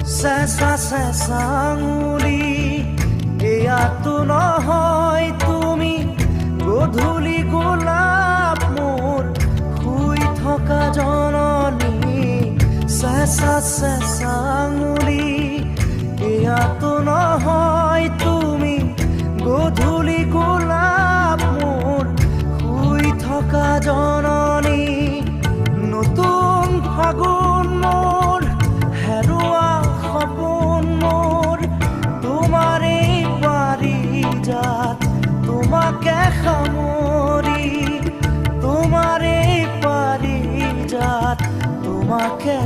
চেঁচা চেঁচা আঙুলি এয়াতো নহয় তুমি গধূলি গোলাপ মোৰ শুই থকা জননী চেঁচা চেঁচা আঙুলি এয়াতো নহয় তুমি গধূলি গোলাপ মোৰ শুই থকা জননী নতুন ফাগুন মোৰ হেৰুৱা সপোন মোৰ তোমাৰে পাৰিজাত তোমাকে সামৰি তোমাৰে পাৰিজাত তোমাকে